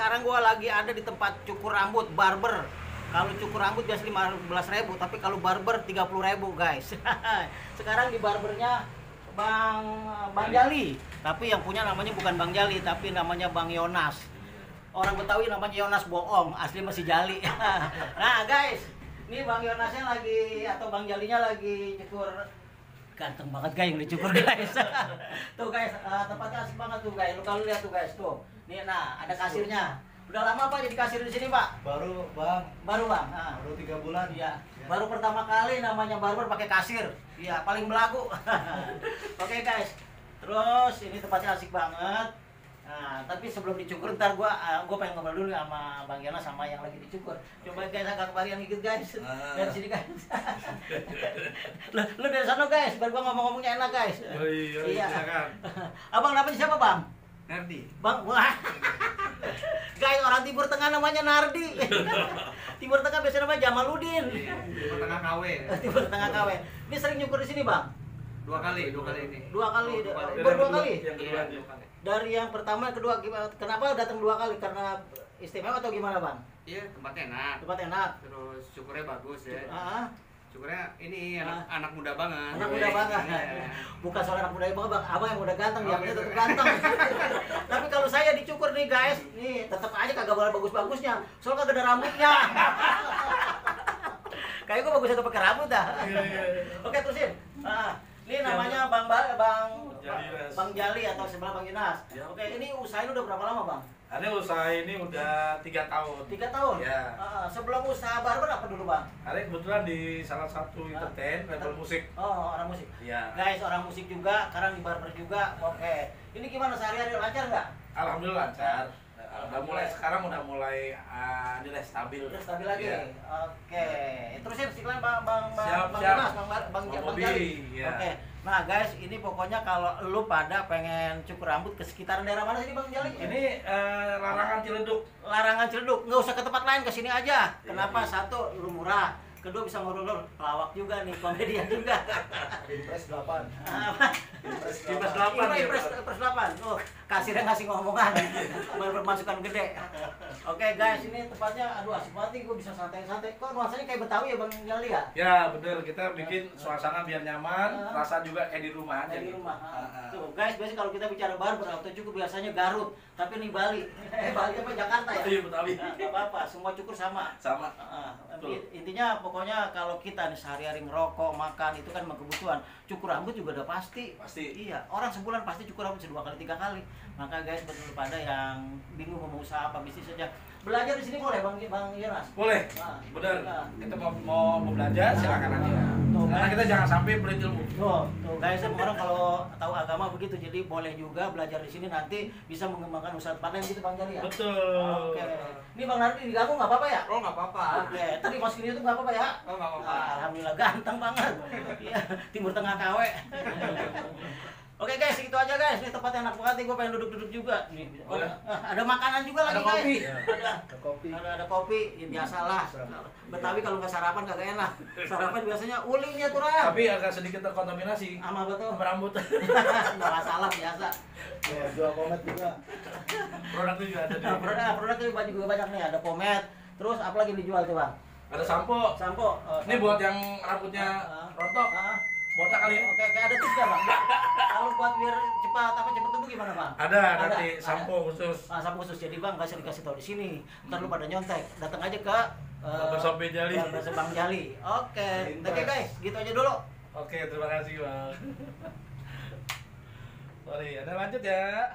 sekarang gua lagi ada di tempat cukur rambut barber. Kalau cukur rambut biasa 15.000, tapi kalau barber 30.000 guys. Sekarang di barbernya Bang Jali, tapi yang punya namanya bukan Bang Jali, tapi namanya Bang Yonas. Orang Betawi namanya Yonas bohong, asli masih Jali. Nah guys, ini Bang Yonasnya lagi atau Bang Jalinya lagi cukur. Ganteng banget guys yang dicukur guys. Tuh guys, tempatnya asik banget tuh guys. Lu kalau lihat tuh guys tuh. Nih nah, ada kasirnya. Udah lama Pak jadi kasir di sini, Pak? Baru, Bang. Baru, Bang. Nah. Baru 3 bulan. Iya. Baru pertama kali namanya barber pakai kasir. Iya, paling belagu. Oke, guys. Terus ini tempatnya asik banget. Nah, tapi sebelum dicukur ntar gua pengen ngobrol dulu sama Bang Yana sama yang lagi dicukur. Coba guys agak kembalian dikit guys. Dari sini guys. Lu dari sana guys, biar gua ngomong-ngomongnya enak guys. Oh iya, silakan. Abang namanya siapa, Bang? Nardi. Bang, wah. Guys, orang Timur Tengah namanya Nardi. Timur Tengah biasanya namanya Jamaludin. Timur Tengah KW. Timur Tengah KW. Ini sering nyukur di sini, Bang? Dua kali ini. Dua kali. Dua kali. Yang kedua, dua kali. Dari yang pertama, kedua, gimana? Kenapa datang 2 kali? Karena istimewa atau gimana, Bang? Iya, tempatnya enak. Tempat enak. Terus cukurnya bagus ya. Cukurnya ini anak muda banget. Anak muda banget. Iya. Bukan soal anak muda banget, Bang. Abang yang udah ganteng, dia tetap ganteng. Tapi kalau saya dicukur nih, guys, nih tetap aja kagak boleh bagus-bagusnya. Soalnya kagak ada rambutnya. Kayak gua bagusnya tuh pakai rambut dah. Oke, terusin. Ini namanya Bang Jali atau sebelah Bang Yunas. Oke, ini usahain udah berapa lama, Bang? Ini usaha ini udah 3 tahun. 3 tahun? Ya. Sebelum usaha barber apa dulu, Bang? Ini kebetulan di salah satu entertain, label musik. Oh, orang musik. Iya. Guys, orang musik juga, sekarang di barber juga. Oke. Ini gimana sehari-hari lancar nggak? Alhamdulillah lancar. Sekarang udah mulai nilai stabil. Udah stabil lagi. Iya. Oke. Terusin siklan Bang Siap. Yunas, Bang Bobi, Jali. iya. Oke. Nah, guys, ini pokoknya kalau lu pada pengen cukur rambut ke sekitaran daerah mana sih Bang Jali? Ini larangan Ciledug. Larangan Ciledug. Nggak usah ke tempat lain, ke sini aja. Kenapa? Satu, lu murah. Kedua bisa ngobrol pelawak juga nih, komedian juga. Impres 8. Impres 8. Impres 8. Oh, kasirnya ngasih ngomongan. Masukan gede. Oke, guys, ini tempatnya aduh asik banget nih, gue bisa santai-santai. Kok nuansanya kayak Betawi ya Bang Jali ya? Ya, bener. Kita bikin suasana biar nyaman, rasa juga kayak di rumah aja. Kayak di gitu. rumah. Tuh, guys, biasanya kalau kita bicara barber atau cukur biasanya Garut, tapi ini Bali. Bali apa Jakarta ya? Iya, Betawi. Enggak apa-apa, semua cukur sama. Sama. Intinya pokoknya kalau kita nih sehari-hari merokok, makan itu kan memang kebutuhan. Cukur rambut juga udah pasti. Iya, orang sebulan pasti cukur rambut 2 kali 3 kali. Maka guys, betul pada yang bingung mau usaha apa bisnis saja, belajar di sini boleh Bang Yonas? Boleh. Bener. Kita mau belajar silakan aja. Karena kita jangan sampai berilmu. Tuh guys, orang kalau tahu agama begitu, jadi boleh juga belajar di sini nanti bisa mengembangkan usaha tempat lain gitu Bang Jali ya. Betul. Oke. Ini Bang Nardi diganggu nggak apa-apa ya? Oh, nggak apa-apa. Oke, tadi masukin YouTube nggak apa-apa ya? Oh, nggak apa-apa. Alhamdulillah ganteng banget. Iya, Timur Tengah KW. Oke guys, gitu aja guys. Ini tempatnya enak banget nih, gue pengen duduk-duduk juga. Nih, ada makanan juga lagi guys. Ada kopi. Ya, biasalah. Betawi kalau nggak sarapan kagak enak. Sarapan biasanya ulingnya tuh Ram. Tapi agak sedikit terkontaminasi. Sama betul. Rambut. Nggak masalah, biasa. Jual komet juga. Produk itu juga ada. Produk itu juga banyak nih. Ada pomade. Terus apa lagi dijual tuh Bang? Ada sampo. Ini buat yang rambutnya rontok. Botak kali ya? Oke, ada tips nggak Bang? Kalau buat biar cepet tumbuh gimana Bang? Ada nanti sampo khusus. Sampo khusus. Jadi Bang kasih dikasih tahu di sini. Ntar lu pada nyontek. Datang aja ke Bersama Jali. Bang Jali. Oke, guys, gitu aja dulu. Oke, terima kasih Bang. Sorry, ada lanjut ya.